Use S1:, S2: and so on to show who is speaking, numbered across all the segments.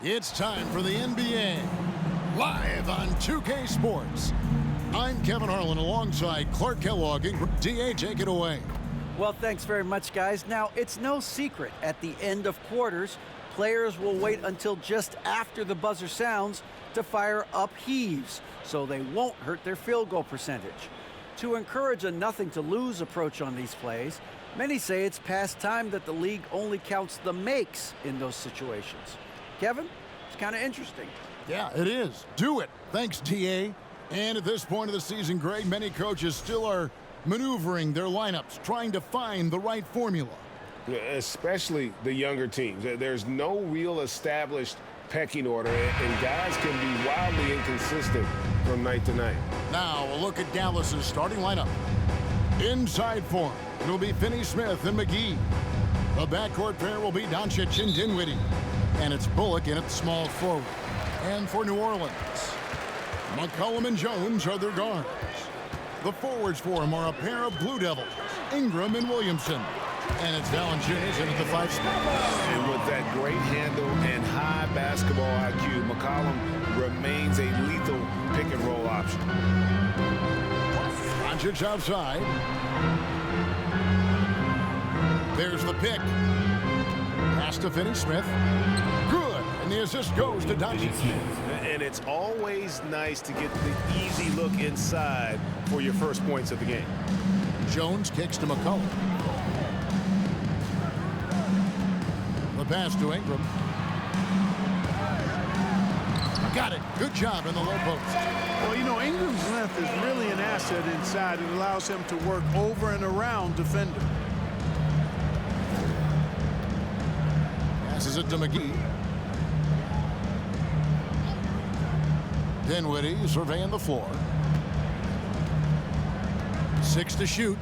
S1: It's time for the NBA, live on 2K Sports. I'm Kevin Harlan alongside Clark Kellogg and DA. Take it away.
S2: Well, thanks very much, guys. Now, it's no secret at the end of quarters, players will wait until just after the buzzer sounds to fire up heaves, so they won't hurt their field goal percentage. To encourage a nothing-to-lose approach on these plays, many say it's past time that the league only counts the makes in those situations. Kevin, it's kind of interesting.
S1: Yeah, it is. Do it. Thanks, TA. And at this point of the season, Greg, many coaches still are maneuvering their lineups, trying to find the right formula.
S3: Especially the younger teams. There's no real established pecking order, and guys can be wildly inconsistent from night to night.
S1: Now, a look at Dallas's starting lineup. Inside form, it'll be Finney-Smith and McGee. The backcourt pair will be Doncic and Dinwiddie. And it's Bullock in at small forward. And for New Orleans, McCollum and Jones are their guards. The forwards for him are a pair of Blue Devils, Ingram and Williamson. And it's Valanciunas in at the 5 spot.
S3: And with that great handle and high basketball IQ, McCollum remains a lethal pick-and-roll option.
S1: Doncic outside. There's the pick. Pass to Finney-Smith. Good. And the assist goes to Doncic.
S3: And it's always nice to get the easy look inside for your first points of the game.
S1: Jones kicks to McCollum. The pass to Ingram. Got it. Good job in the low post.
S4: Well, you know, Ingram's length is really an asset inside. It allows him to work over and around defender.
S1: Passes it to McGee. Dinwiddie surveying the floor. 6 to shoot.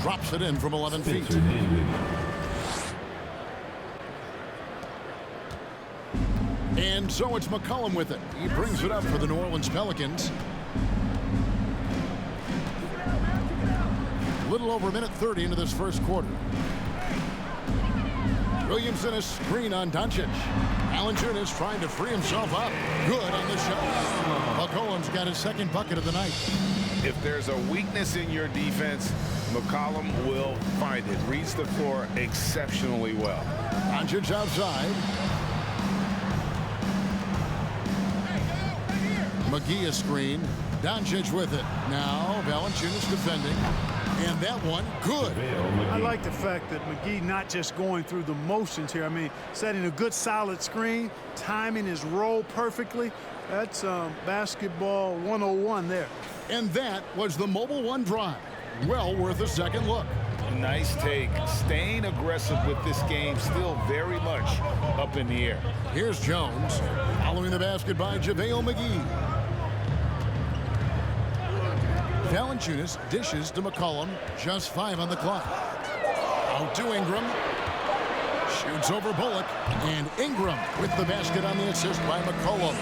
S1: Drops it in from 11 feet. And so it's McCollum with it. He brings it up for the New Orleans Pelicans. A little over a minute 30 into this first quarter. Williamson a screen on Doncic. Valanciunas trying to free himself up. Good on the shot. McCollum's got his second bucket of the night.
S3: If there's a weakness in your defense, McCollum will find it. Reads the floor exceptionally well.
S1: Doncic outside. McGee a screen. Doncic with it. Now Valanciunas defending. And that one, good.
S4: I like the fact that McGee not just going through the motions here. I mean, setting a good solid screen, timing his roll perfectly. That's basketball 101 there.
S1: And that was the Mobile One drive. Well worth a second look.
S5: Nice take. Staying aggressive with this game, still very much up in the air.
S1: Here's Jones. Following the basket by JaVale McGee. Valanciunas dishes to McCollum. Just 5 on the clock. Out to Ingram. Shoots over Bullock. And Ingram with the basket on the assist by McCollum.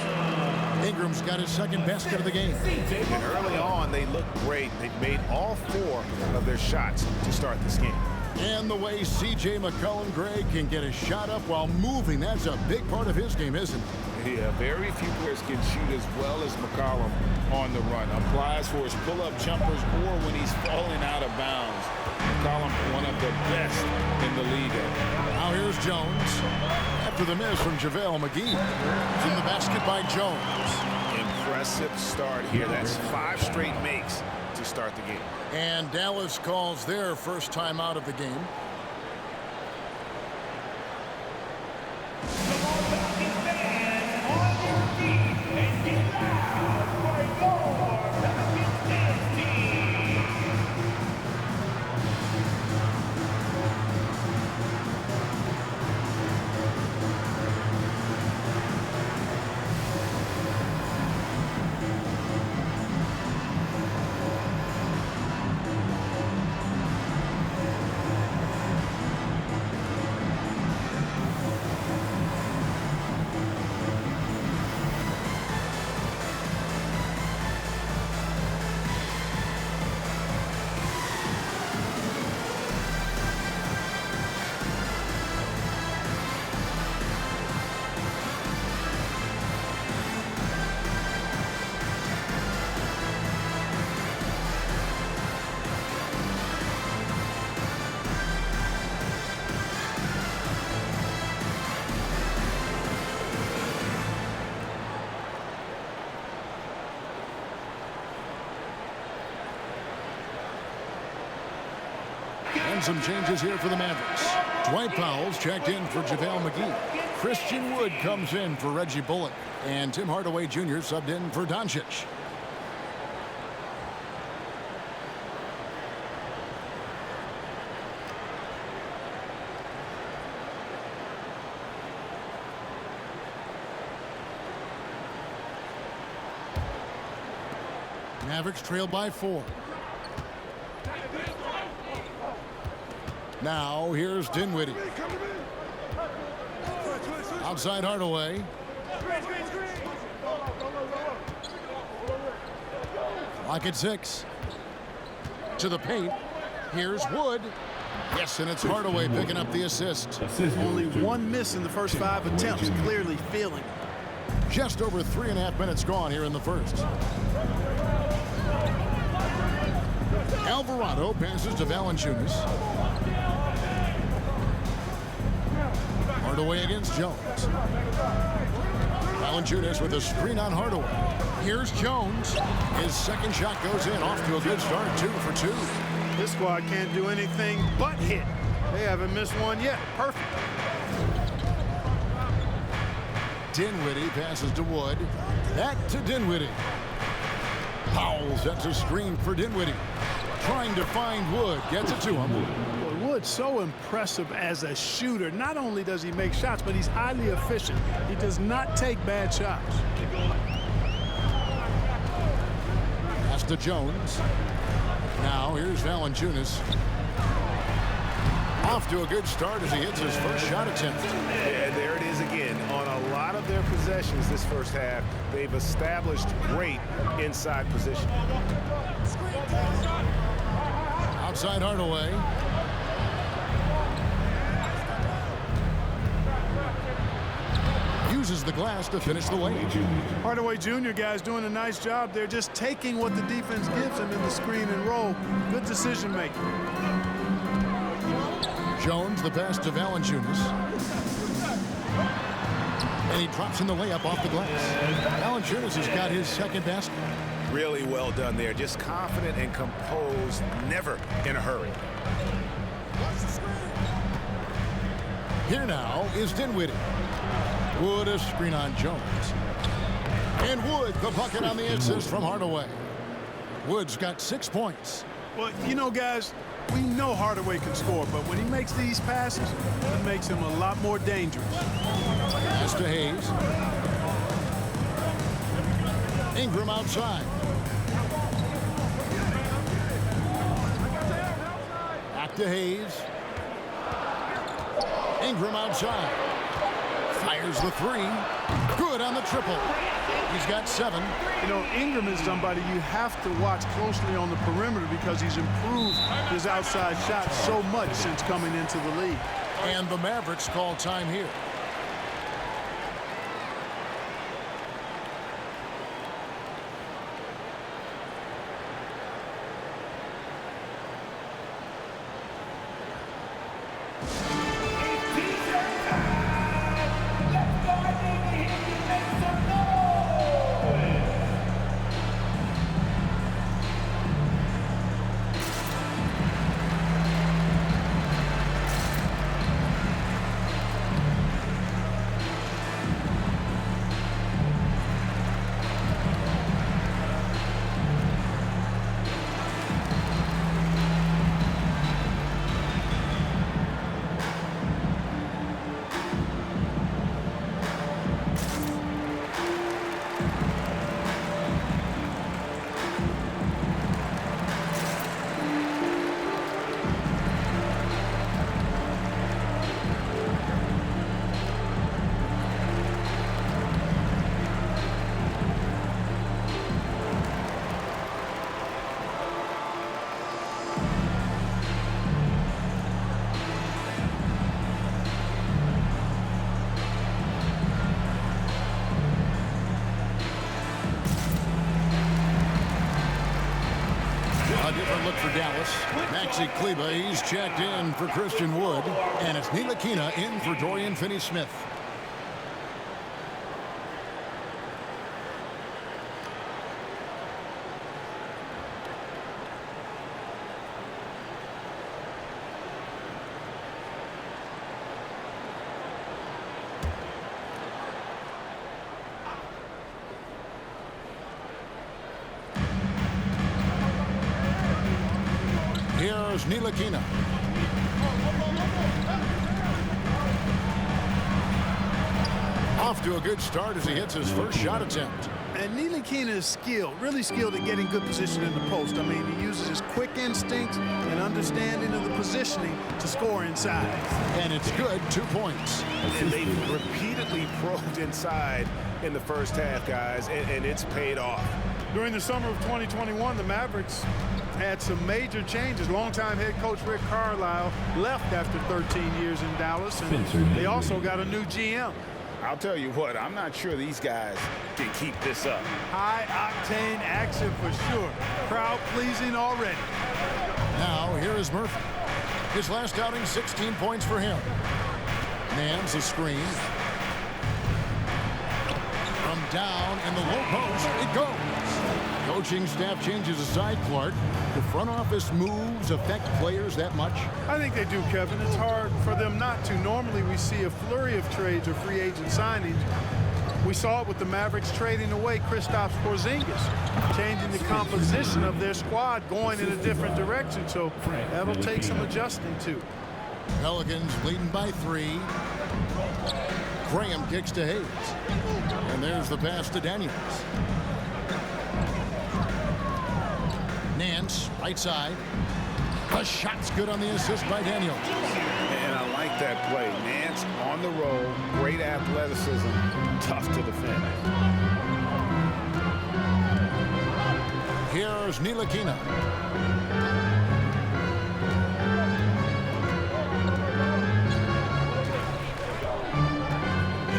S1: Ingram's got his second basket of the game.
S3: And early on, they looked great. They've made all 4 of their shots to start this game.
S1: And the way C.J. McCollum, Greg, can get a shot up while moving, that's a big part of his game, isn't it?
S5: Yeah, very few players can shoot as well as McCollum on the run. Applies for his pull-up jumpers or when he's falling out of bounds. McCollum, one of the best in the league.
S1: Now here's Jones. After the miss from JaVale McGee. In the basket by Jones.
S3: Impressive start here. That's 5 straight makes to start the game.
S1: And Dallas calls their first time out of the game. And some changes here for the Mavericks. Dwight Powell's checked in for JaVale McGee. Christian Wood comes in for Reggie Bullock. And Tim Hardaway Jr. subbed in for Doncic. Mavericks trail by 4. Now here's Dinwiddie. Outside Hardaway. Lock at 6. To the paint. Here's Wood. Yes, and it's Hardaway picking up the assist.
S4: Only one miss in the first 5 attempts. Clearly feeling it.
S1: Just over 3.5 minutes gone here in the first. Alvarado passes to Valanciunas. Hardaway against Jones. Valanciunas with a screen on Hardaway. Here's Jones. His second shot goes in, off to a good start, 2 for 2.
S4: This squad can't do anything but hit. They haven't missed one yet. Perfect.
S1: Dinwiddie passes to Wood. Back to Dinwiddie. Powell sets a screen for Dinwiddie. Trying to find Wood. Gets it to him.
S4: Well, Wood's so impressive as a shooter. Not only does he make shots, but he's highly efficient. He does not take bad shots.
S1: Pass to Jones. Now here's Valanciunas. Off to a good start as he hits his first shot attempt.
S3: Yeah, there it is again. On a lot of their possessions this first half, they've established great inside position.
S1: Outside Hardaway. Uses the glass to finish the lane.
S4: Hardaway Jr. guys doing a nice job. They're just taking what the defense gives them in the screen and roll. Good decision making.
S1: Jones, the pass to Valanciunas. And he drops in the layup off the glass. Valanciunas has got his second basket.
S5: Really well done there. Just confident and composed, never in a hurry.
S1: Here now is Dinwiddie. Wood a screen on Jones. And Wood the bucket on the assist from Hardaway. Wood's got 6 points.
S4: Well, you know, guys, we know Hardaway can score, but when he makes these passes, it makes him a lot more dangerous.
S1: Pass to Hayes. Ingram outside. Back to Hayes. Ingram outside. Fires the 3. Good on the triple. He's got 7.
S4: You know, Ingram is somebody you have to watch closely on the perimeter because he's improved his outside shot so much since coming into the league.
S1: And the Mavericks call time here. A different look for Dallas. Maxi Kleba, he's checked in for Christian Wood. And it's Ntilikina in for Dorian Finney-Smith. goes Ntilikina. Off to a good start as he hits his first shot attempt.
S4: And Ntilikina is skilled, really skilled at getting good position in the post. I mean, he uses his quick instincts and understanding of the positioning to score inside.
S1: And it's good, 2 points.
S3: And they've repeatedly probed inside in the first half, guys, and it's paid off.
S4: During the summer of 2021, the Mavericks had some major changes. Longtime head coach Rick Carlisle left after 13 years in Dallas, and they also got a new GM.
S5: I'll tell you what, I'm not sure these guys can keep this up.
S4: High-octane action for sure. Crowd-pleasing already.
S1: Now, here is Murphy. His last outing, 16 points for him. Nance a screen. From down in the low post, it goes. Coaching staff changes aside, Clark. The front office moves affect players that much?
S4: I think they do, Kevin. It's hard for them not to. Normally, we see a flurry of trades or free agent signings. We saw it with the Mavericks trading away Kristaps Porzingis, changing the composition of their squad, going in a different direction. So that'll take some adjusting, too.
S1: Pelicans leading by 3. Graham kicks to Hayes. And there's the pass to Daniels. Nance, right side. The shot's good on the assist by Daniels.
S5: And I like that play. Nance on the roll, great athleticism, tough to defend.
S1: Here's Ntilikina.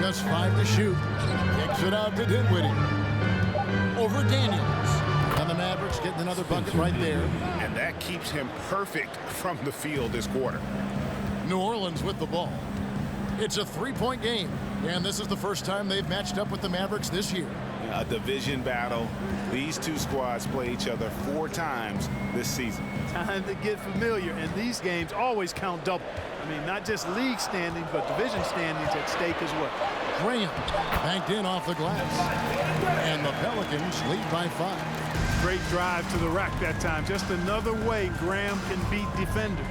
S1: Just 5 to shoot. Kicks it out to Dinwiddie. Over Daniels. And the Mavericks getting another bucket right there.
S5: And that keeps him perfect from the field this quarter.
S1: New Orleans with the ball. It's a 3-point game. And this is the first time they've matched up with the Mavericks this year.
S5: A division battle. These two squads play each other 4 times this season.
S4: Time to get familiar, and these games always count double. I mean, not just league standings, but division standings at stake as well.
S1: Graham banked in off the glass. And the Pelicans lead by 5.
S4: Great drive to the rack that time. Just another way Graham can beat defenders.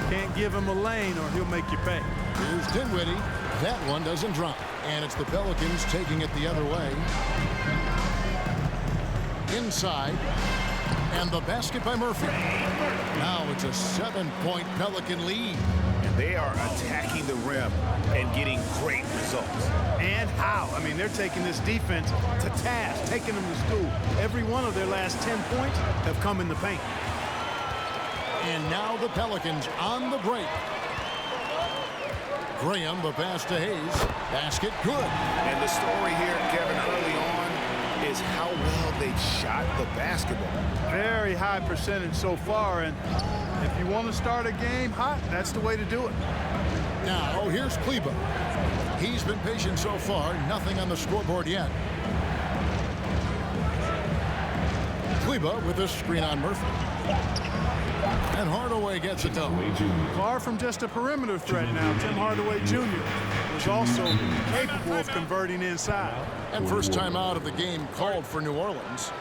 S4: Can't give him a lane or he'll make you pay.
S1: Here's Dinwiddie. That one doesn't drop. And it's the Pelicans taking it the other way. Inside. And the basket by Murphy. Now it's a 7-point Pelican lead.
S5: And they are attacking the rim and getting great results.
S4: And how? I mean, they're taking this defense to task, taking them to school. Every one of their last 10 points have come in the paint.
S1: And now the Pelicans on the break. Graham, the pass to Hayes. Basket good.
S5: And the story here, Kevin, early on is how well they've shot the basketball.
S4: Very high percentage so far, and if you want to start a game hot, that's the way to do it.
S1: Now, here's Kleber. He's been patient so far, nothing on the scoreboard yet. Kleber with a screen on Murphy. And Hardaway gets it done.
S4: Far from just a perimeter threat now. Tim Hardaway Jr. was also capable of converting inside.
S1: And first time out of the game called for New Orleans.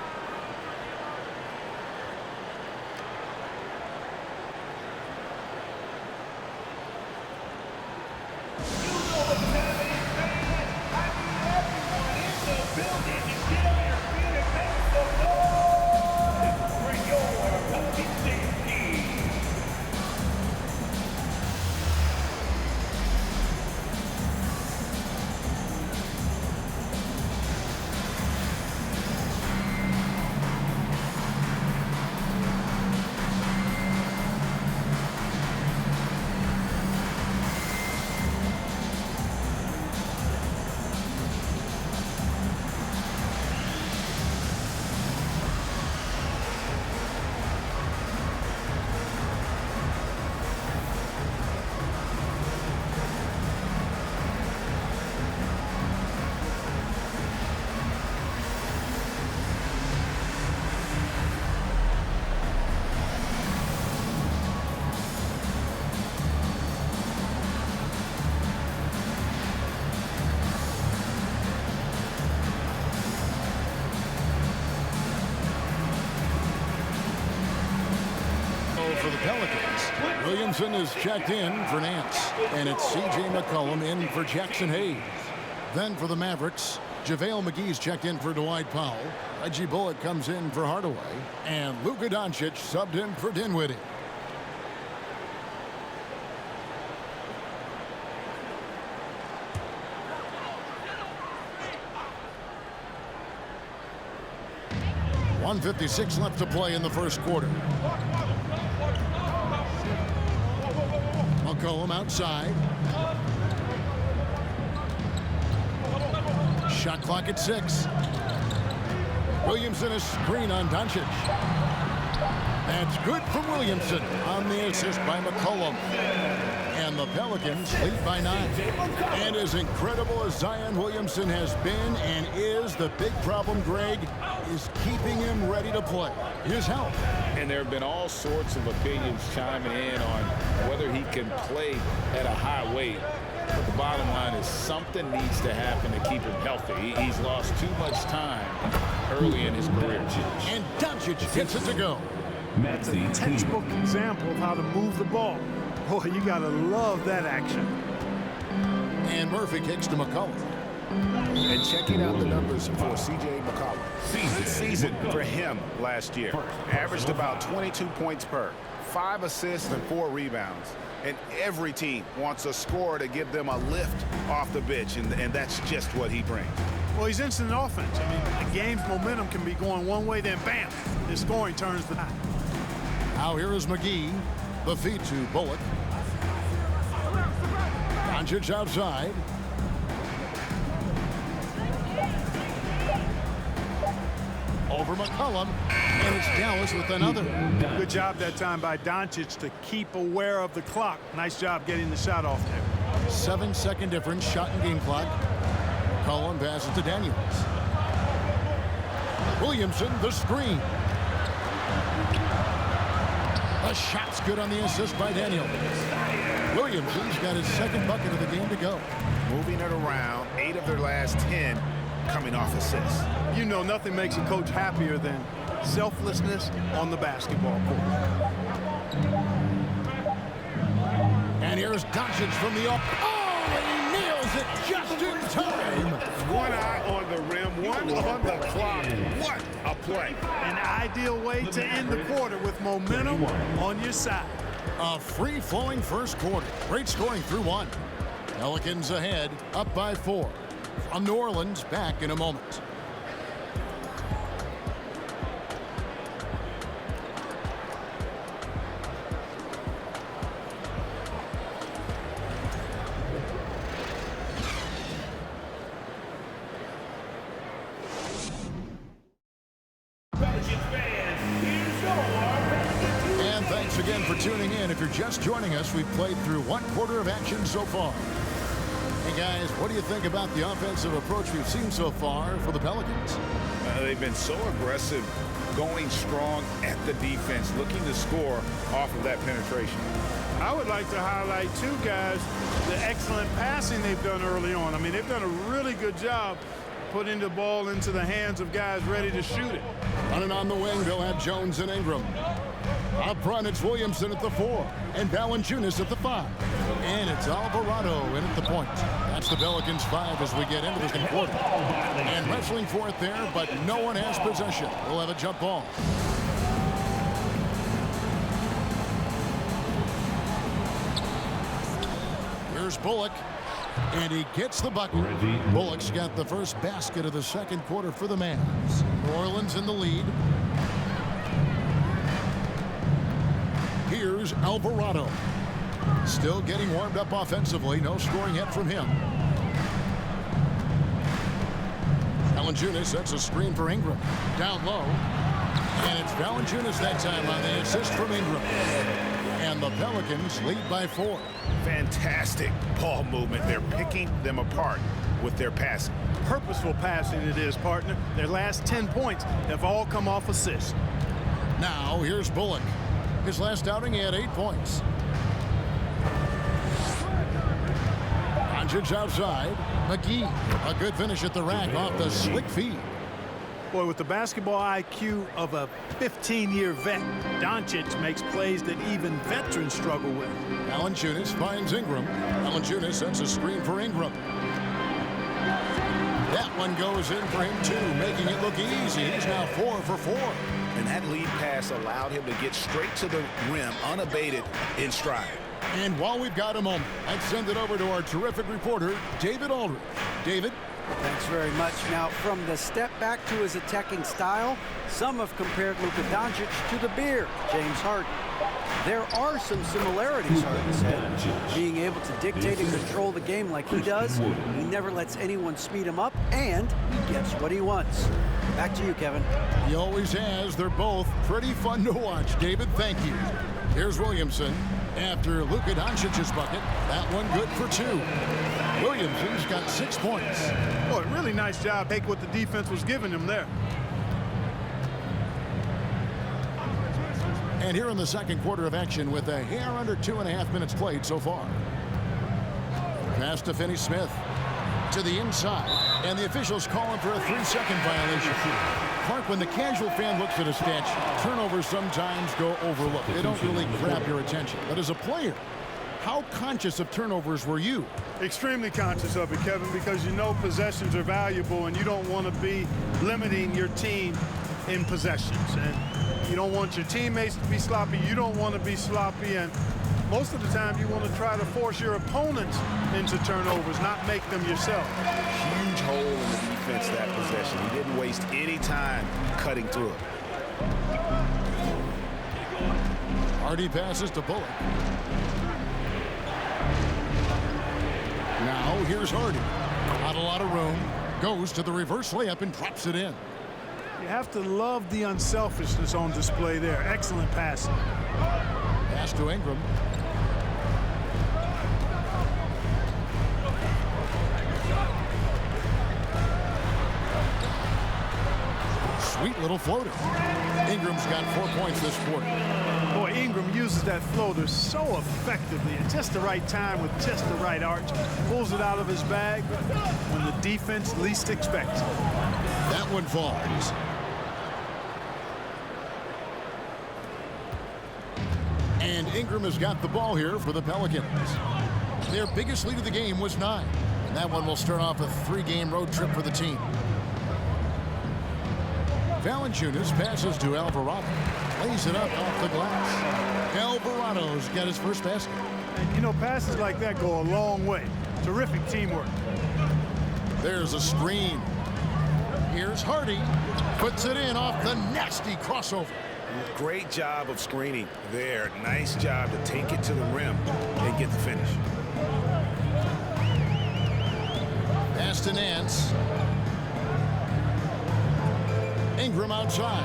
S1: Williamson is checked in for Nance, and it's C.J. McCollum in for Jackson Hayes. Then for the Mavericks, JaVale McGee's checked in for Dwight Powell. Reggie Bullock comes in for Hardaway, and Luka Doncic subbed in for Dinwiddie. .156 left to play in the first quarter. McCollum outside. Shot clock at 6. Williamson a screen on Doncic. That's good from Williamson on the assist by McCollum. And the Pelicans lead by 9. And as incredible as Zion Williamson has been and is, the big problem, Greg, is keeping him ready to play. His health.
S5: And there have been all sorts of opinions chiming in on whether he can play at a high weight. But the bottom line is something needs to happen to keep him healthy. He's lost too much time early in his career.
S1: And Doncic gets it to go.
S4: That's a textbook example of how to move the ball. Boy, you got to love that action.
S1: And Murphy kicks to McCollum.
S3: And checking out the numbers for C.J. McCollum.
S6: Good season for him last year. Averaged about 22 points per, 5 assists and 4 rebounds. And every team wants a scorer to give them a lift off the bench, and that's just what he brings.
S4: Well, he's instant offense. I mean, the game's momentum can be going one way, then bam, his scoring turns the tide.
S1: Now here is McGee. The feed to Bullock. Doncic outside. Over McCollum, and it's Dallas with another.
S4: Good job that time by Doncic to keep aware of the clock. Nice job getting the shot off there.
S1: 7-second difference, shot and game clock. McCollum passes to Daniels. Williamson, the screen. The shot's good on the assist by Daniels. Williamson's got his second bucket of the game to go.
S6: Moving it around, 8 of their last 10 coming off assists.
S4: You know, nothing makes a coach happier than selflessness on the basketball court.
S1: And here's Doncic from the off. Oh, he nails it just in time.
S3: One eye on the rim, one on the clock. What a play.
S4: An ideal way to end the quarter with momentum on your side.
S1: A free-flowing first quarter. Great scoring through 1. Pelicans ahead, up by 4. From New Orleans, back in a moment. And thanks again for tuning in. If you're just joining us, we've played through 1 quarter of action so far. Hey guys, what do you think about the offensive approach we've seen so far for the Pelicans?
S5: They've been so aggressive, going strong at the defense, looking to score off of that penetration.
S4: I would like to highlight, too, guys, the excellent passing they've done early on. I mean, they've done a really good job putting the ball into the hands of guys ready to shoot it.
S1: Running on the wing, they'll have Jones and Ingram. Up front, it's Williamson at the 4 and Valanciunas at the 5. And it's Alvarado in at the point. That's the Pelicans 5 as we get into the second quarter. And wrestling for it there, but no one has possession. We'll have a jump ball. Here's Bullock, and he gets the bucket. Bullock's got the first basket of the second quarter for the Mavs. New Orleans in the lead. Here's Alvarado. Still getting warmed up offensively. No scoring yet from him. Valanciunas sets a screen for Ingram. Down low. And it's Valanciunas that time on the assist from Ingram. And the Pelicans lead by 4.
S6: Fantastic ball movement. They're picking them apart with their passing.
S4: Purposeful passing it is, partner. Their last 10 points have all come off assists.
S1: Now here's Bullock. His last outing, he had 8 points. Doncic outside. McGee, a good finish at the rack off the slick feed.
S4: Boy, with the basketball IQ of a 15-year vet, Doncic makes plays that even veterans struggle with.
S1: Valanciunas finds Ingram. Valanciunas sets a screen for Ingram. That one goes in for him, too, making it look easy. He's now 4 for 4.
S6: And that lead pass allowed him to get straight to the rim, unabated in stride.
S1: And while we've got a moment, let's send it over to our terrific reporter, David Aldridge. David?
S2: Thanks very much. Now, from the step back to his attacking style, some have compared Luka Doncic to the Bear, James Harden. There are some similarities, Harden said. Being able to dictate and control the game like he does, he never lets anyone speed him up, and he gets what he wants. Back to you, Kevin.
S1: He always has. They're both pretty fun to watch. David, thank you. Here's Williamson. After Luka Doncic's bucket, that one good for 2. Williamson's got 6 points.
S4: Boy, really nice job. Take what the defense was giving him there.
S1: And here in the second quarter of action with a hair under 2.5 minutes played so far. Pass to Finney-Smith to the inside, and the officials calling for a 3-second violation. Clark, when the casual fan looks at a statue, turnovers sometimes go overlooked. They don't really grab your attention. But as a player, how conscious of turnovers were you?
S4: Extremely conscious of it, Kevin, because you know possessions are valuable and you don't want to be limiting your team in possessions. And you don't want your teammates to be sloppy. You don't want to be sloppy. And most of the time you want to try to force your opponents into turnovers, not make them yourself.
S6: Huge hole in the defense that possession. He didn't waste any time cutting through it.
S1: Hardy passes to Bullock. Now here's Hardy. Not a lot of room. Goes to the reverse layup and drops it in.
S4: You have to love the unselfishness on display there. Excellent passing.
S1: Pass to Ingram. Sweet little floater. Ingram's got 4 points this quarter.
S4: Boy, Ingram uses that floater so effectively at just the right time with just the right arch. Pulls it out of his bag when the defense least expects it.
S1: That one falls. And Ingram has got the ball here for the Pelicans. Their biggest lead of the game was 9. And that one will start off a 3-game road trip for the team. Valanciunas passes to Alvarado. Lays it up off the glass. Alvarado's got his first basket.
S4: And you know, passes like that go a long way. Terrific teamwork.
S1: There's a screen. Here's Hardy. Puts it in off the nasty crossover.
S6: Great job of screening there. Nice job to take it to the rim and get the finish.
S1: Pass to Nance. Ingram outside.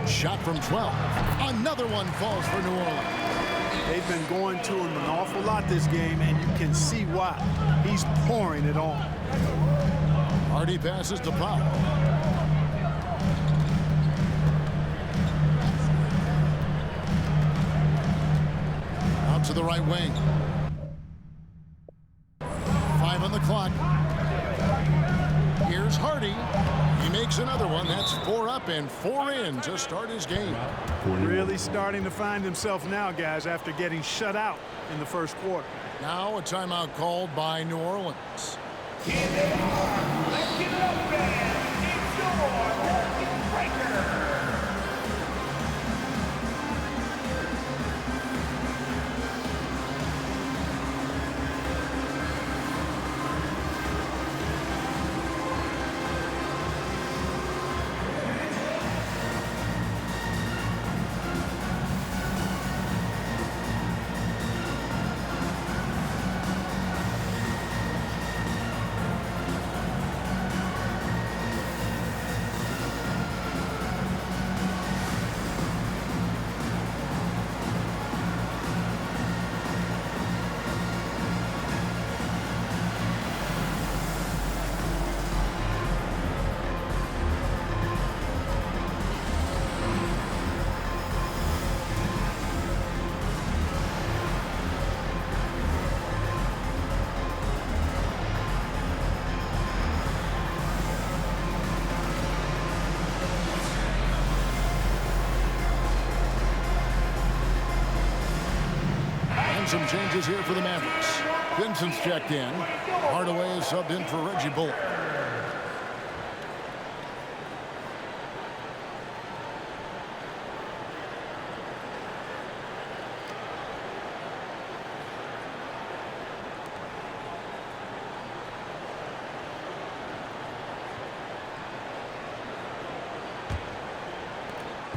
S1: Shot from 12. Another one falls for New Orleans.
S4: They've been going to him an awful lot this game, and you can see why. He's pouring it on.
S1: Hardy passes to Powell. Out to the right wing. 5 on the clock. Here's Hardy. He makes another one. That's 4 up and 4 in to start his game.
S4: Really starting to find himself now, guys, after getting shut out in the first quarter.
S1: Now a timeout called by New Orleans.
S7: Here they are. Let's give it up, fans. It's your Circuit Breaker.
S1: some changes here for the Mavericks. Vincent's checked in. Hardaway is subbed in for Reggie Bullock.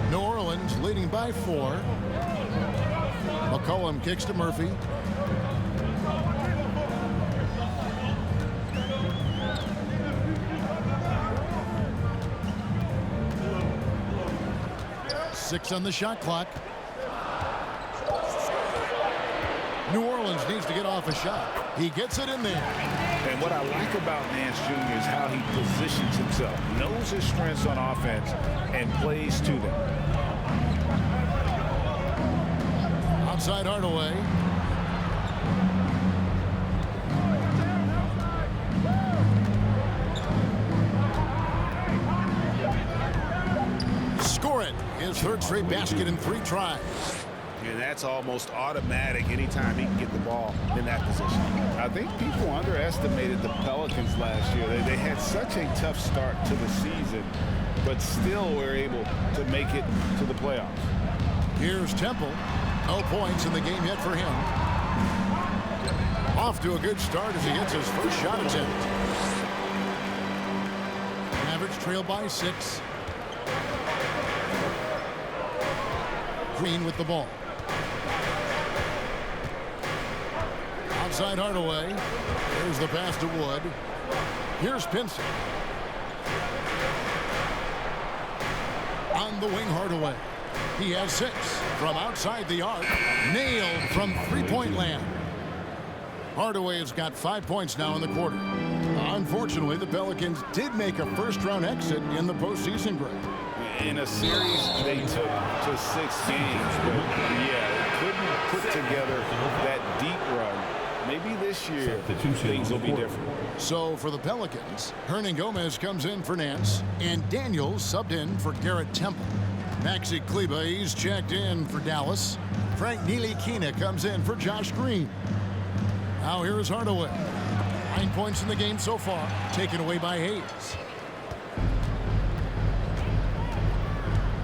S1: New Orleans leading by 4. McCollum kicks to Murphy. Six on the shot clock. New Orleans needs to get off a shot. He gets it in there.
S6: And what I like about Nance Jr. is how he positions himself, knows his strengths on offense, and plays to them.
S1: Outside Hardaway. Score it. His third straight basket in 3 tries.
S6: And that's almost automatic anytime he can get the ball in that position. I think people underestimated the Pelicans last year. They had such a tough start to the season, but still were able to make it to the playoffs.
S1: Here's Temple. No points in the game yet for him. Off to a good start as he hits his first shot attempt. Mavericks trail by 6. Green with the ball. Outside Hardaway. Here's the pass to Wood. Here's Pinson. On the wing, Hardaway. He has 6 from outside the arc. Nailed from three-point land. Hardaway has got 5 points now in the quarter. Unfortunately, the Pelicans did make a first-round exit in the postseason break.
S6: In a series they took to 6 games, but yeah, couldn't put together that deep run. Maybe this year things will be different.
S1: So for the Pelicans, Hernan Gomez comes in for Nance, and Daniels subbed in for Garrett Temple. Maxi Kleber, he's checked in for Dallas. Frank Ntilikina comes in for Josh Green. Now here's Hardaway. 9 points in the game so far, taken away by Hayes.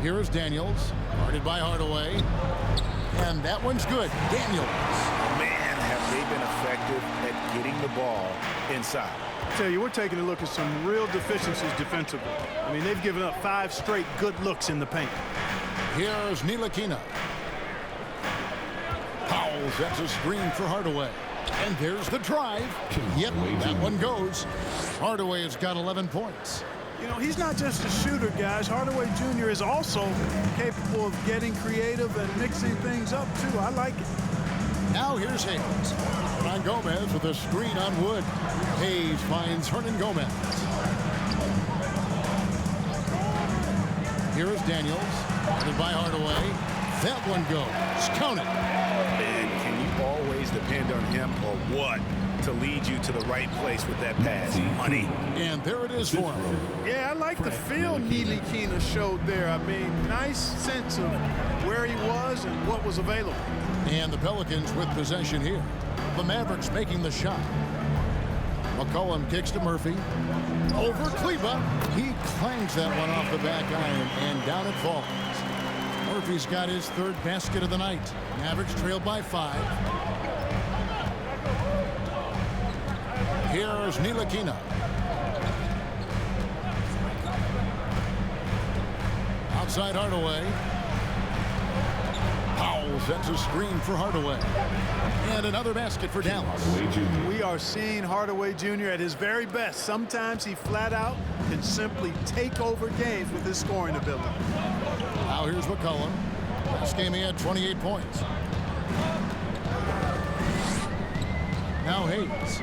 S1: Here is Daniels, guarded by Hardaway. And that one's good. Daniels.
S6: Man, have they been effective at getting the ball inside.
S4: I tell you, we're taking a look at some real deficiencies defensively. I mean, they've given up 5 straight good looks in the paint.
S1: Here's Ntilikina. Powell sets a screen for Hardaway. And there's the drive. Yep, that one goes. Hardaway has got 11 points.
S4: You know, he's not just a shooter, guys. Hardaway Jr. is also capable of getting creative and mixing things up, too. I like it.
S1: Now here's Hayes. Hernan Gomez with a screen on Wood. Hayes finds Hernan Gomez. Here is Daniels. Guarded by Hardaway. That one goes. Count it.
S6: And can you always depend on him or what to lead you to the right place with that pass? Money.
S1: And there it is for him.
S4: Yeah, I like the feel Ntilikina showed there. I mean, nice sense of where he was and what was available.
S1: And the Pelicans with possession here. The Mavericks making the shot. McCollum kicks to Murphy. Over Kleber. He clangs that one off the back iron, and down it falls. Murphy's got his 3rd basket of the night. Mavericks trail by 5. Here's Ntilikina. Outside Hardaway. Powell sets a screen for Hardaway. And another basket for Dallas.
S4: We are seeing Hardaway Jr. at his very best. Sometimes he flat out can simply take over games with his scoring ability.
S1: Now here's McCollum. Last game he had 28 points. Now Hayes.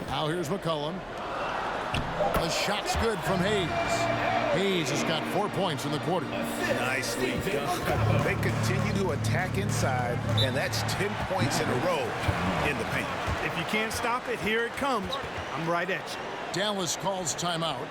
S1: Now here's McCollum. The shot's good from Hayes. Hayes has got 4 points in the quarter.
S6: Nicely done. They continue to attack inside, and that's 10 points in a row in the paint.
S4: If you can't stop it, here it comes. I'm right at you.
S1: Dallas calls timeout.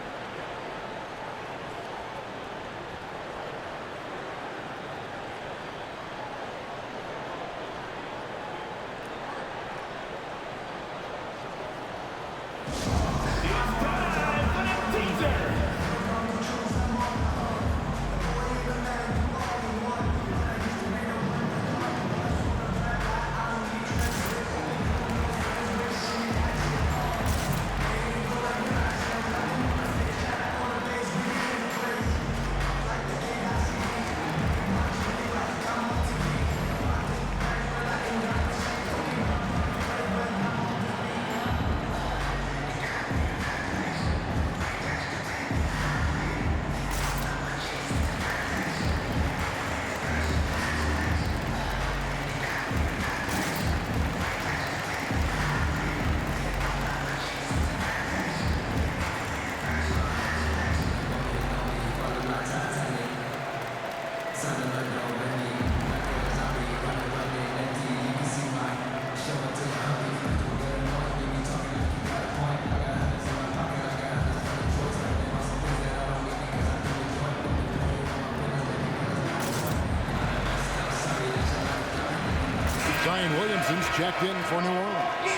S1: Williamson's checked in for New Orleans.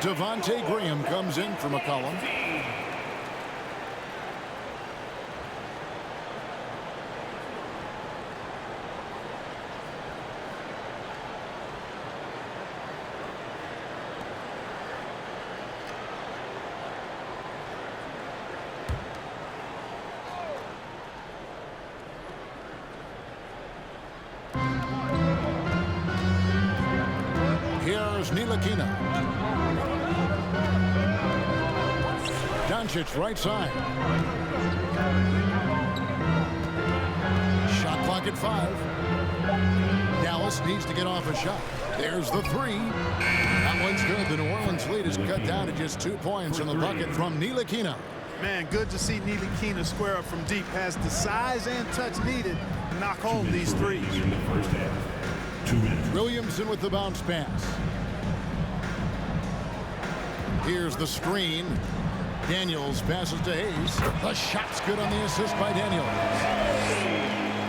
S1: Devontae Graham comes in for McCollum. Here's Ntilikina. Doncic right side. Shot clock at 5. Dallas needs to get off a shot. There's the 3. That one's good. The New Orleans lead is cut down to just 2 points in the bucket from Ntilikina.
S4: Man, good to see Ntilikina square up from deep. Has the size and touch needed to knock home these threes.
S1: Williamson with the bounce pass. Here's the screen. Daniels passes to Hayes. The shot's good on the assist by Daniels.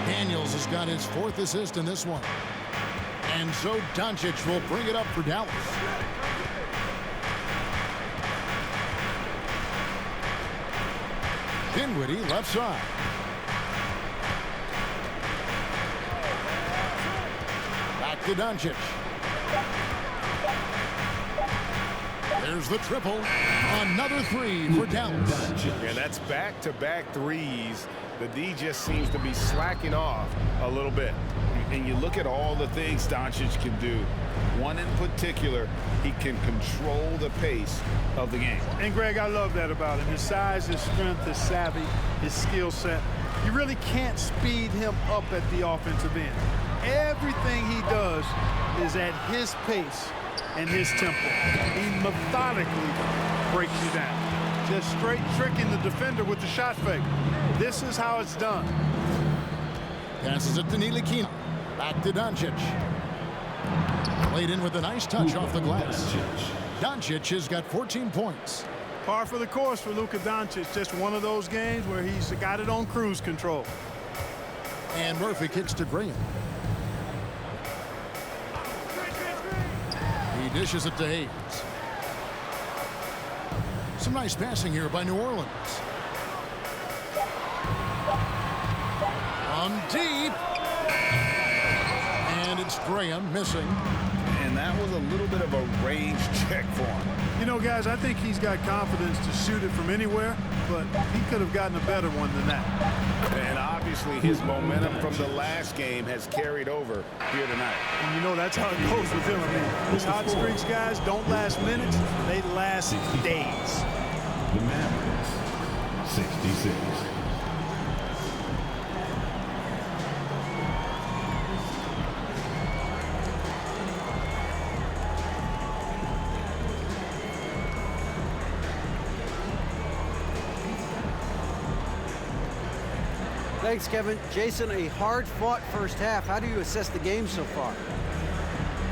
S1: Daniels has got his 4th assist in this one. And so Doncic will bring it up for Dallas. Dinwiddie left side. Back to Doncic. There's the triple. Another 3 for Dallas.
S6: Yeah, that's back-to-back threes. The D just seems to be slacking off a little bit. And you look at all the things Doncic can do. One in particular, he can control the pace of the game.
S4: And Greg, I love that about him. His size, his strength, his savvy, his skill set. You really can't speed him up at the offensive end. Everything he does is at his pace and his tempo. He methodically breaks you down. Just straight tricking the defender with the shot fake. This is how it's done.
S1: Passes it to Ntilikina. Back to Doncic. Played in with a nice touch off the glass. Doncic has got 14 points.
S4: Par for the course for Luka Doncic. Just one of those games where he's got it on cruise control.
S1: And Murphy kicks to Graham. He dishes it to Hayes. Some nice passing here by New Orleans. On deep. And it's Graham missing.
S6: And that was a little bit of a range check for him.
S4: You know, guys, I think he's got confidence to shoot it from anywhere, but he could have gotten a better one than that.
S6: And obviously his momentum from the last game has carried over here tonight.
S4: And you know that's how it goes with him. I mean, his hot streaks, guys, don't last minutes. They last days.
S8: The Mavericks, 66.
S2: Thanks, Kevin. Jason, a hard-fought first half. How do you assess the game so far?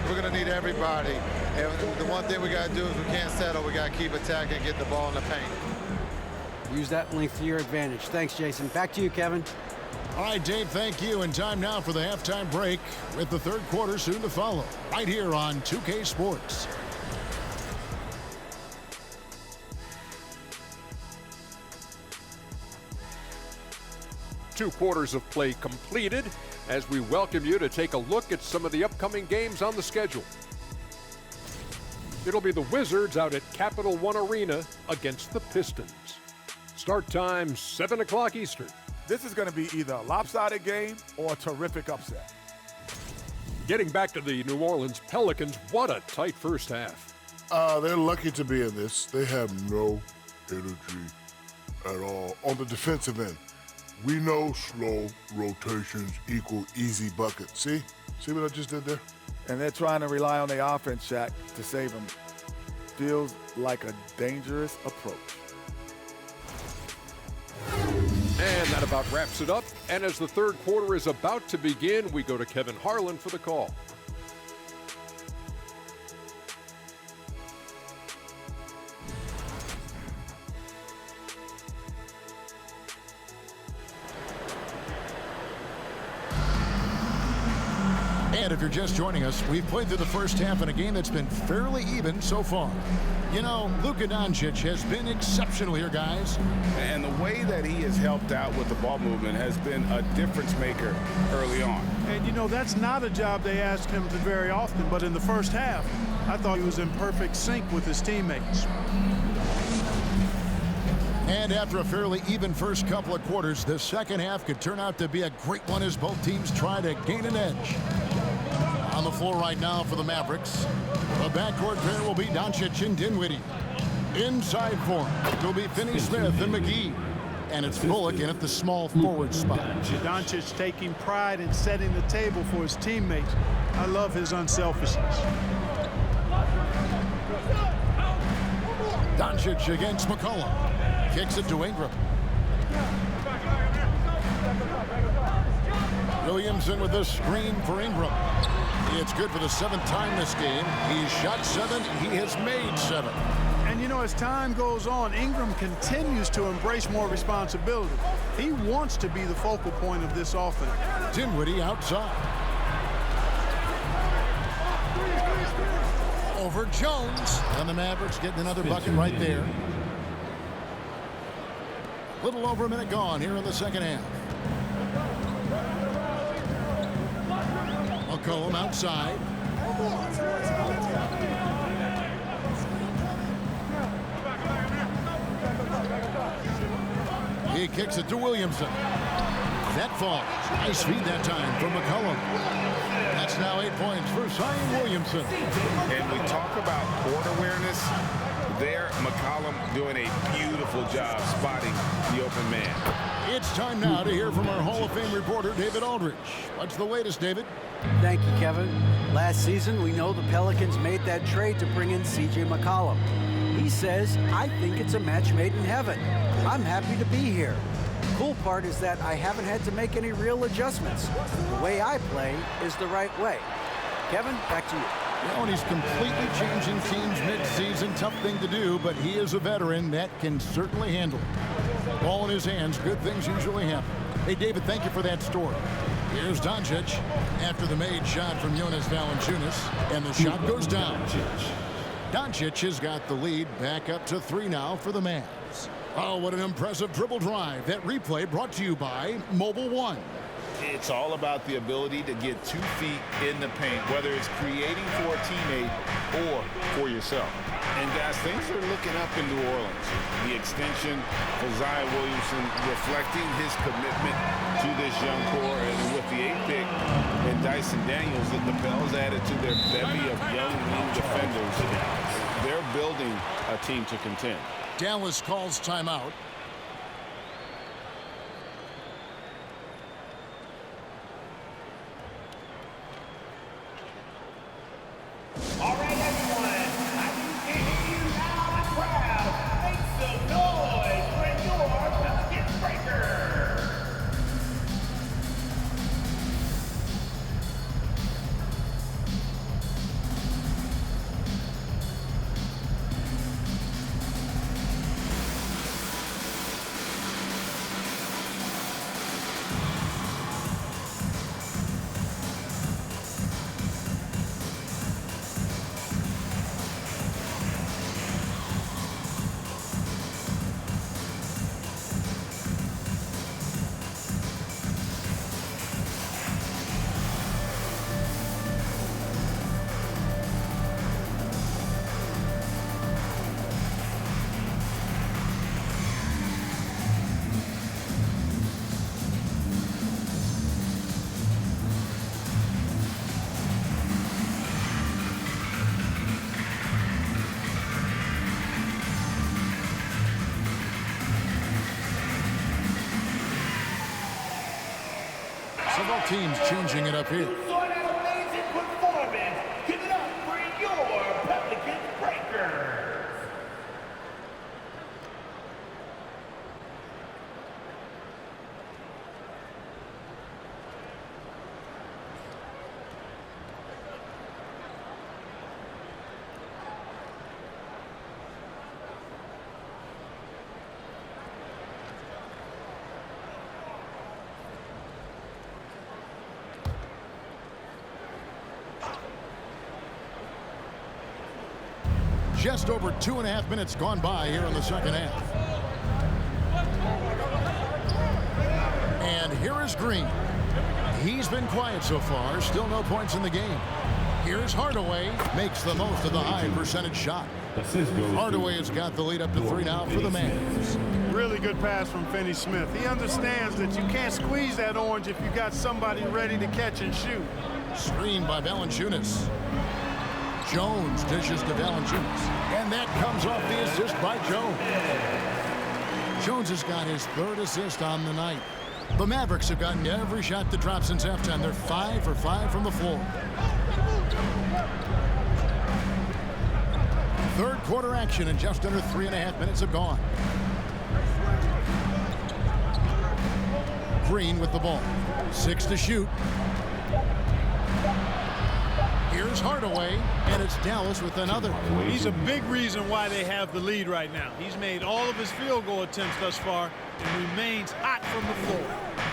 S9: We're going to need everybody. And the one thing we got to do is we can't settle. We got to keep attacking and get the ball in the paint.
S2: Use that length to your advantage. Thanks, Jason. Back to you, Kevin.
S1: All right, Dave, thank you. And time now for the halftime break with the third quarter soon to follow. Right here on 2K Sports.
S10: Two quarters of play completed as we welcome you to take a look at some of the upcoming games on the schedule. It'll be the Wizards out at Capital One Arena against the Pistons. Start time 7 o'clock Eastern.
S11: This is going to be either a lopsided game or a terrific upset.
S10: Getting back to the New Orleans Pelicans, what a tight first half.
S12: They're lucky to be in this. They have no energy at all. On the defensive end, we know slow rotations equal easy buckets. See? See what I just did there?
S11: And they're trying to rely on the offense, Shaq, to save them. Feels like a dangerous approach.
S10: And that about wraps it up. And as the third quarter is about to begin, we go to Kevin Harlan for the call.
S1: And if you're just joining us, we've played through the first half in a game that's been fairly even so far. You know, Luka Doncic has been exceptional here, guys.
S6: And the way that he has helped out with the ball movement has been a difference maker early on.
S4: And, you know, that's not a job they ask him to very often, but in the first half, I thought he was in perfect sync with his teammates.
S1: And after a fairly even first couple of quarters, the second half could turn out to be a great one as both teams try to gain an edge. On the floor right now for the Mavericks, the backcourt pair will be Doncic and Dinwiddie. Inside for him will be Finney-Smith and McGee. And it's Bullock in at the small forward spot.
S4: Doncic taking pride in setting the table for his teammates. I love his unselfishness.
S1: Doncic against McCollum. Kicks it to Ingram. Williamson with the screen for Ingram. It's good for the 7th time this game. He's shot 7. He has made 7.
S4: And, you know, as time goes on, Ingram continues to embrace more responsibility. He wants to be the focal point of this offense.
S1: Dinwiddie outside. Over Jones. And the Mavericks getting another bucket right there. Little over a minute gone here in the second half. McCollum outside. He kicks it to Williamson. That falls. Nice feed that time from McCollum. That's now 8 points for Zion Williamson.
S6: And we talk about court awareness. There, McCollum doing a beautiful job spotting the open man.
S1: It's time now to hear from our Hall of Fame reporter, David Aldridge. What's the latest, David?
S2: Thank you, Kevin. Last season, we know the Pelicans made that trade to bring in C.J. McCollum. He says, I think it's a match made in heaven. I'm happy to be here. The cool part is that I haven't had to make any real adjustments. The way I play is the right way. Kevin, back to you.
S1: And he's completely changing teams mid-season. Tough thing to do, but he is a veteran that can certainly handle it. Ball in his hands, good things usually happen. Hey, David, thank you for that story. Here's Doncic after the made shot from Jonas Valanciunas, and the shot goes down. Doncic has got the lead back up to 3 now for the Mavs. Oh, what an impressive dribble drive. That replay brought to you by Mobile One.
S5: It's all about the ability to get 2 feet in the paint, whether it's creating for a teammate or for yourself. And guys, things are looking up in New Orleans. The extension for Zion Williamson reflecting his commitment to this young core, and with the 8th pick and Dyson Daniels, the Pels added to their bevy of young wing defenders. They're building a team to contend.
S1: Dallas calls timeout.
S7: All right, everyone, I can hear you loud and proud. Make some noise for your Pelicans breaker.
S1: Several teams changing it up here.
S7: You saw that amazing performance. Give it up for your Pelicans breakers.
S1: Just over 2.5 minutes gone by here in the second half. And here is Green. He's been quiet so far. Still no points in the game. Here's Hardaway. Makes the most of the high percentage shot. Hardaway has got the lead up to 3 now for the Mavs.
S4: Really good pass from Finney Smith. He understands that you can't squeeze that orange if you got somebody ready to catch and shoot.
S1: Screen by Valanciunas. Jones dishes to Valanciunas. And that comes off the assist by Jones. Jones has got his 3rd assist on the night. The Mavericks have gotten every shot that dropped since halftime. They're 5 for 5 from the floor. 3rd quarter action, and just under 3.5 minutes have gone. Green with the ball. 6 to shoot. Here's Hardaway, and it's Dallas with another.
S4: He's a big reason why they have the lead right now. He's made all of his field goal attempts thus far and remains hot from the floor.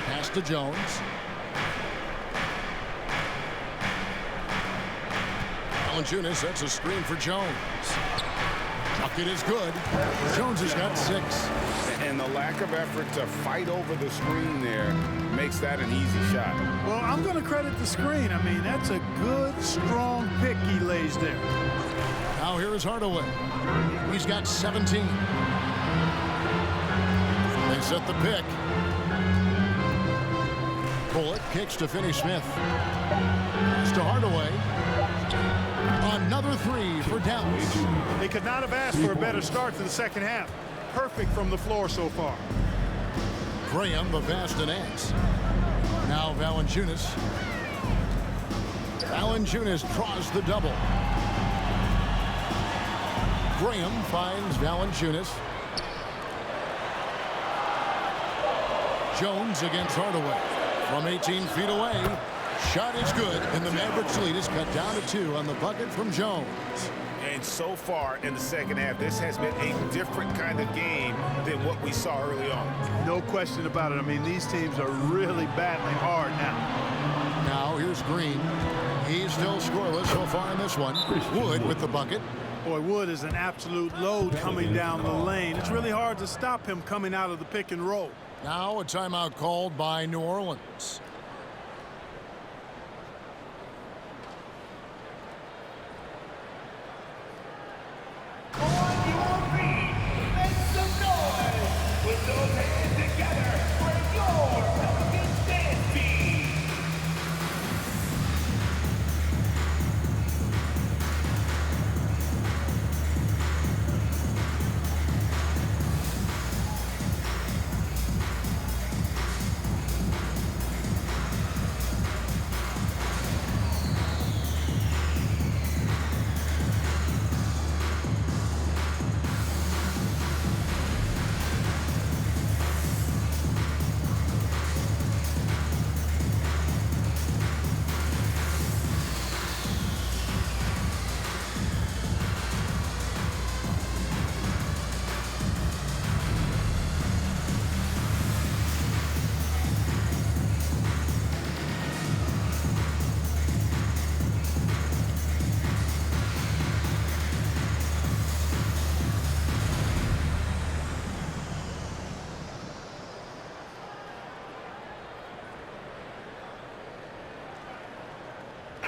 S1: Pass to Jones. Valanciunas sets a screen for Jones. Bucket is good. Jones has got 6.
S6: And the lack of effort to fight over the screen there makes that an easy shot.
S4: Well, I'm going to credit the screen. I mean, that's a good, strong pick he lays there.
S1: Now here is Hardaway. He's got 17. They set the pick. Bullock kicks to Finney Smith. It's to Hardaway. Another 3 for Dallas.
S4: They could not have asked for a better start to the second half. Perfect from the floor so far.
S1: Graham, the fast and ass. Now Valanciunas. Valanciunas draws the double. Graham finds Valanciunas. Jones against Hardaway. From 18 feet away. Shot is good, and the Mavericks lead is cut down to 2 on the bucket from Jones.
S6: And so far in the second half, this has been a different kind of game than what we saw early on.
S4: No question about it. I mean, these teams are really battling hard now.
S1: Now here's Green. He's still scoreless so far in this one. Wood with the bucket.
S4: Boy, Wood is an absolute load coming down the lane. It's really hard to stop him coming out of the pick and roll.
S1: Now a timeout called by New Orleans.
S7: Put those hands together for your Pelicans dance team.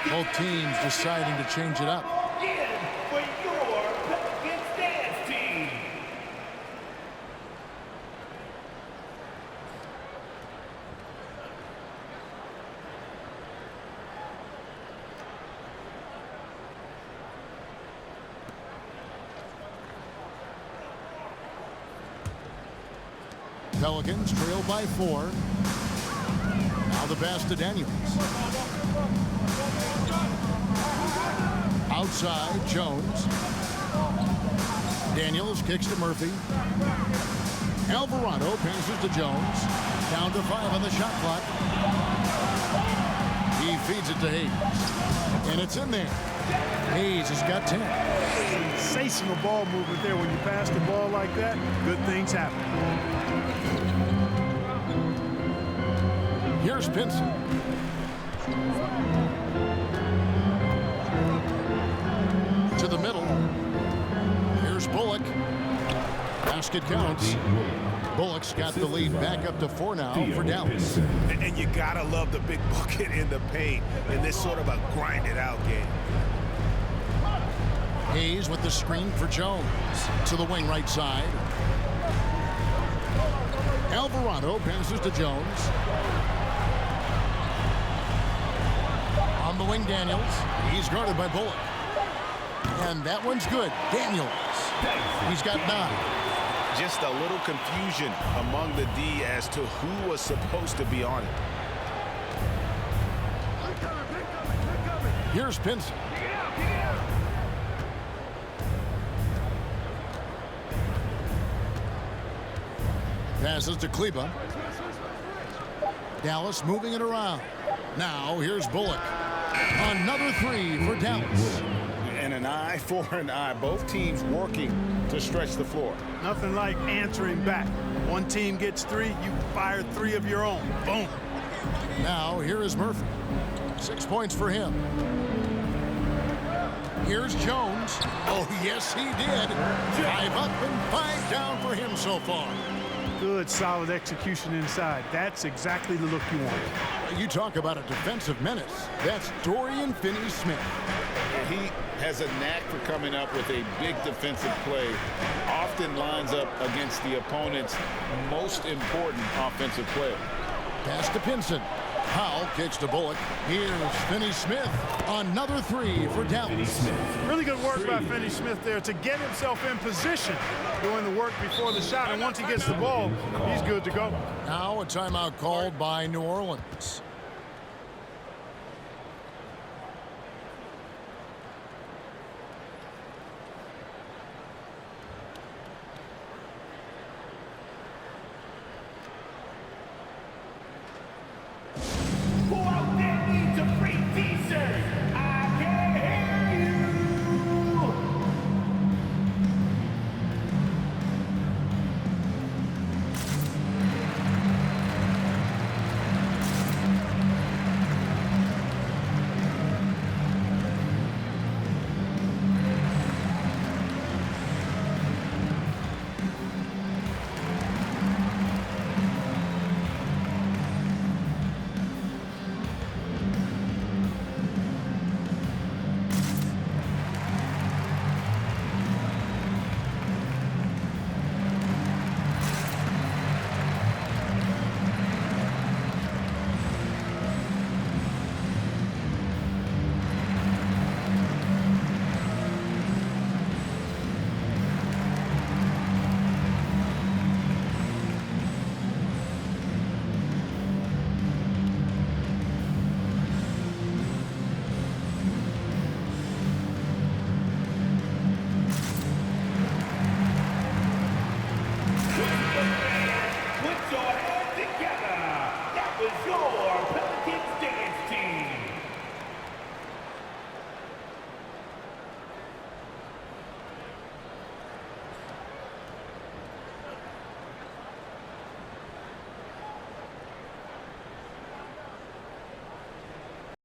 S1: Both teams deciding to change it up.
S7: Again for your Pelicans dance team.
S1: Pelicans trail by 4. Now the pass to Daniels. Outside, Jones. Daniels kicks to Murphy. Alvarado passes to Jones. Down to 5 on the shot clock. He feeds it to Hayes. And it's in there. Hayes has got 10.
S4: Sensational ball movement there. When you pass the ball like that, good things happen.
S1: Here's Pinson. To the middle. Bullock. Basket counts. Bullock's got the lead back up to 4 now for Dallas.
S6: And you gotta love the big bucket in the paint in this sort of a grinded-out game.
S1: Hayes with the screen for Jones. To the wing right side. Alvarado passes to Jones. On the wing, Daniels. He's guarded by Bullock. And that one's good. Daniels. He's got 9.
S6: Just a little confusion among the D as to who was supposed to be on it.
S1: Here's Pinson. Passes to Kleba. Dallas moving it around. Now here's Bullock. Another 3 for Dallas.
S6: And an eye for an eye. Both teams working to stretch the floor.
S4: Nothing like answering back. One team gets 3, you fire 3 of your own. Boom.
S1: Now here is Murphy. 6 points for him. Here's Jones. Oh, yes, he did. 5 up and 5 down for him so far.
S4: Good, solid execution inside. That's exactly the look you want.
S1: You talk about a defensive menace. That's Dorian Finney-Smith.
S5: He has a knack for coming up with a big defensive play. Often lines up against the opponent's most important offensive play.
S1: Pass to Pinson. Powell kicks to Bullock. Here's Finney-Smith. Another 3 for Dallas.
S4: Really good work by Finney-Smith there to get himself in position, doing the work before the shot. And once he gets the ball, he's good to go.
S1: Now a timeout called by New Orleans.